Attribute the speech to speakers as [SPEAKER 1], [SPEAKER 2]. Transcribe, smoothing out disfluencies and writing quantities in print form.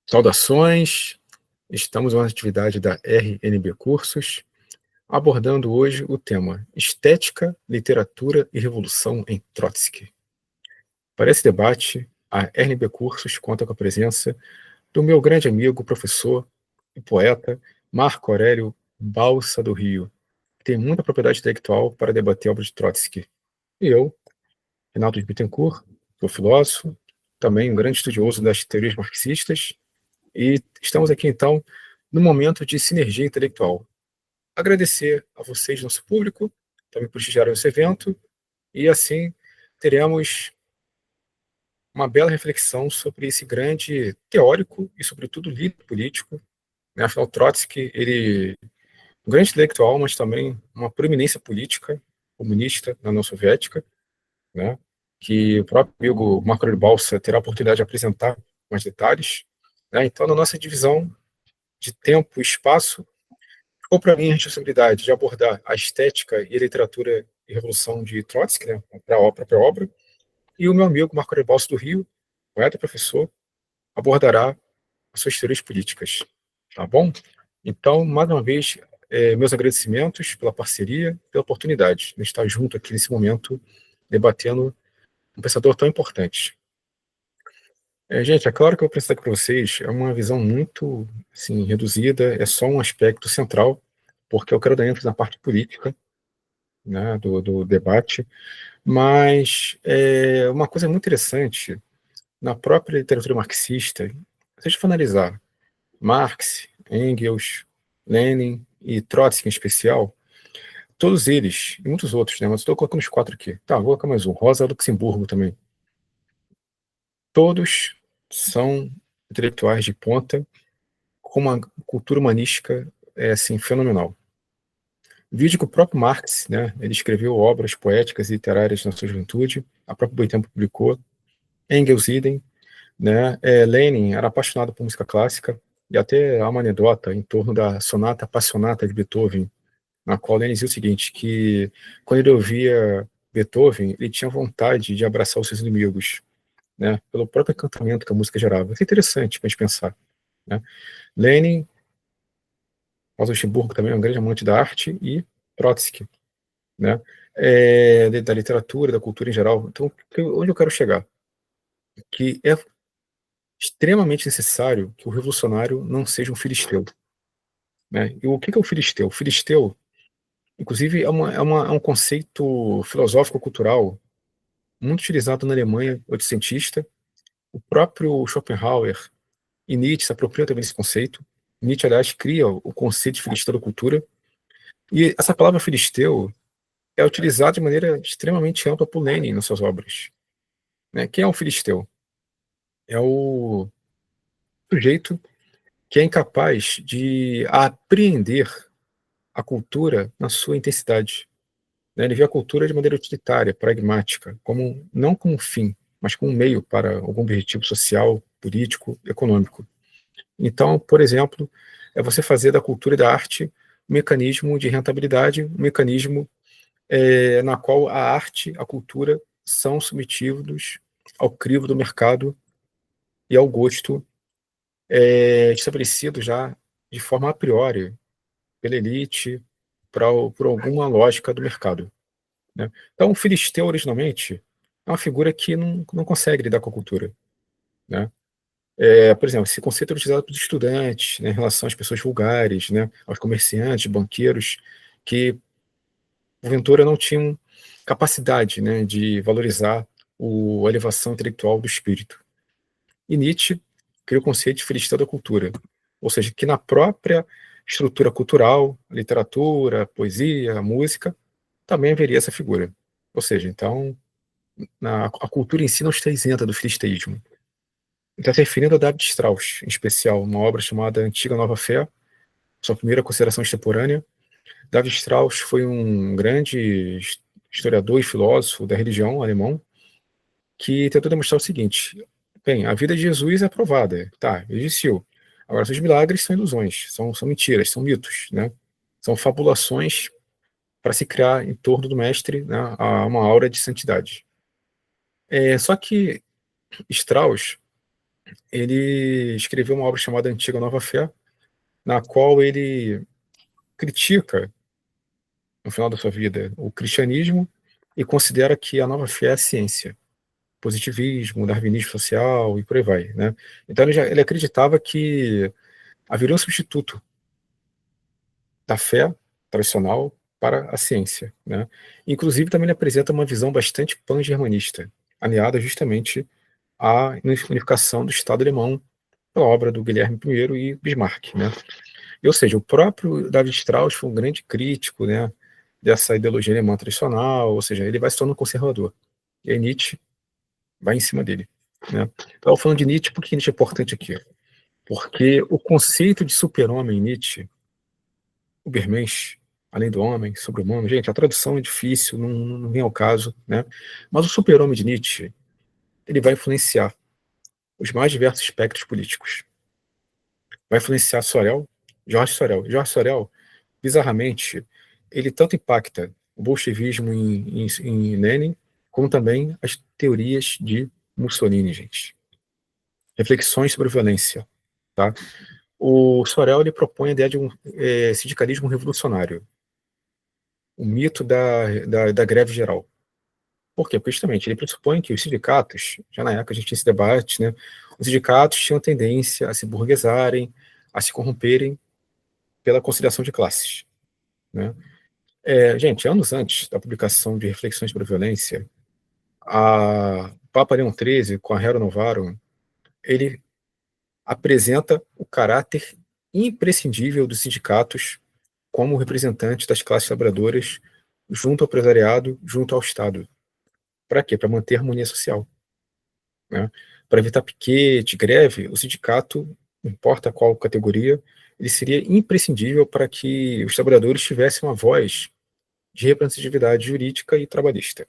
[SPEAKER 1] Saudações, estamos em uma atividade da RNB Cursos, abordando hoje o tema Estética, Literatura e Revolução em Trotsky. Para esse debate, a RNB Cursos conta com a presença do meu grande amigo, professor e poeta Marco Aurélio Balsa do Rio, que tem muita propriedade intelectual para debater a obra de Trotsky. E eu, Renato de Bittencourt, sou filósofo, também um grande estudioso das teorias marxistas. E estamos aqui, então, no momento de sinergia intelectual. Agradecer a vocês, nosso público, também prestigiaram esse evento, e assim teremos uma bela reflexão sobre esse grande teórico e, sobretudo, líder político. Né? Afinal, Trotsky, ele um grande intelectual, mas também uma proeminência política comunista na União Soviética, né? Que o próprio amigo Marco Aurélio Balsa terá a oportunidade de apresentar mais detalhes. Né? Então, na nossa divisão de tempo e espaço, ficou para mim a responsabilidade de abordar a estética e a literatura e revolução de Trotsky, né, para a própria obra, e o meu amigo Marco Aurélio Balso do Rio, poeta e professor, abordará as suas teorias políticas. Tá bom? Então, mais uma vez, meus agradecimentos pela parceria, pela oportunidade de estar junto aqui nesse momento, debatendo um pensador tão importante. Gente, é claro que eu vou apresentar aqui para vocês é uma visão muito assim, reduzida, é só um aspecto central, porque eu quero dar ênfase na parte política, né, do debate, mas uma coisa muito interessante, na própria literatura marxista, se a gente for analisar Marx, Engels, Lenin e Trotsky em especial, todos eles, e muitos outros, né, mas estou colocando os quatro aqui, tá, vou colocar mais um, Rosa Luxemburgo também, todos são intelectuais de ponta, com uma cultura humanística assim, fenomenal. Vídeo que o próprio Marx, né, ele escreveu obras poéticas e literárias na sua juventude, a própria Boitempo publicou, Engels idem, né, Lenin era apaixonado por música clássica, e até há uma anedota em torno da Sonata Passionata de Beethoven, na qual Lenin dizia o seguinte, que quando ele ouvia Beethoven, ele tinha vontade de abraçar os seus inimigos, né, pelo próprio encantamento que a música gerava. Isso é interessante para a gente pensar. Né? Lenin, Rosa Luxemburgo também é um grande amante da arte, e Trotsky, né? Da literatura, da cultura em geral. Então, onde eu quero chegar? Que é extremamente necessário que o revolucionário não seja um filisteu. Né? E o que é o filisteu? O filisteu, inclusive, é um conceito filosófico-cultural muito utilizado na Alemanha oitocentista. O próprio Schopenhauer e Nietzsche se apropriam também desse conceito. Nietzsche, aliás, cria o conceito de filisteu da cultura. E essa palavra filisteu é utilizada de maneira extremamente ampla por Lenin nas suas obras. Né? Quem é um filisteu? É o sujeito que é incapaz de apreender a cultura na sua intensidade. Né? Ele vê a cultura de maneira utilitária, pragmática, não como um fim, mas como um meio para algum objetivo social, político, econômico. Então, por exemplo, é você fazer da cultura e da arte um mecanismo de rentabilidade, um mecanismo na qual a arte, a cultura são submetidos ao crivo do mercado e ao gosto estabelecido já de forma a priori pela elite, por alguma lógica do mercado. Né? Então, o filisteu, originalmente, é uma figura que não consegue lidar com a cultura. Né? Por exemplo, esse conceito é utilizado pelos estudantes, né, em relação às pessoas vulgares, né, aos comerciantes, banqueiros, que, porventura, não tinham capacidade, né, de valorizar a elevação intelectual do espírito. E Nietzsche cria o conceito de filisteu da cultura, ou seja, que na própria estrutura cultural, literatura, poesia, música, também haveria essa figura. Ou seja, então, a cultura em si não está isenta do filisteísmo. Está se referindo a David Strauss, em especial, uma obra chamada Antiga Nova Fé, sua primeira consideração extemporânea. David Strauss foi um grande historiador e filósofo da religião alemão, que tentou demonstrar o seguinte: bem, a vida de Jesus é provada, tá, ele existiu. Agora, os milagres são ilusões, são mentiras, são mitos, né? São fabulações para se criar em torno do mestre, né, uma aura de santidade. Só que Strauss ele escreveu uma obra chamada Antiga Nova Fé, na qual ele critica, no final da sua vida, o cristianismo e considera que a nova fé é a ciência, positivismo, darwinismo social e por aí vai, né? Então ele acreditava que haveria um substituto da fé tradicional para a ciência, né? Inclusive também ele apresenta uma visão bastante pan-germanista, aliada justamente à unificação do Estado alemão pela obra do Guilherme I e Bismarck, né? Ou seja, o próprio David Strauss foi um grande crítico, né, dessa ideologia alemã tradicional, ou seja, ele vai se tornando conservador. E aí Nietzsche vai em cima dele, né? Então, falando de Nietzsche, por que Nietzsche é importante aqui? Porque o conceito de super-homem em Nietzsche, Übermensch, além do homem, sobre-humano, gente, a tradução é difícil, não vem ao caso, né? Mas o super-homem de Nietzsche, ele vai influenciar os mais diversos espectros políticos. Vai influenciar Sorel, Jorge Sorel. Jorge Sorel, bizarramente, ele tanto impacta o bolchevismo em Lenin, como também as teorias de Mussolini, gente. Reflexões sobre violência, tá? O Sorel, ele propõe a ideia de um sindicalismo revolucionário, o mito da greve geral. Por quê? Porque justamente ele pressupõe que os sindicatos, já na época a gente tinha esse debate, né? Os sindicatos tinham tendência a se burguesarem, a se corromperem pela conciliação de classes, né? Gente, anos antes da publicação de Reflexões sobre a Violência, a Papa Leão XIII, com a Rerum Novarum, ele apresenta o caráter imprescindível dos sindicatos como representantes das classes trabalhadoras junto ao empresariado, junto ao Estado. Para quê? Para manter a harmonia social, né? Para evitar piquete, greve, o sindicato, não importa qual categoria, ele seria imprescindível para que os trabalhadores tivessem uma voz de representatividade jurídica e trabalhista.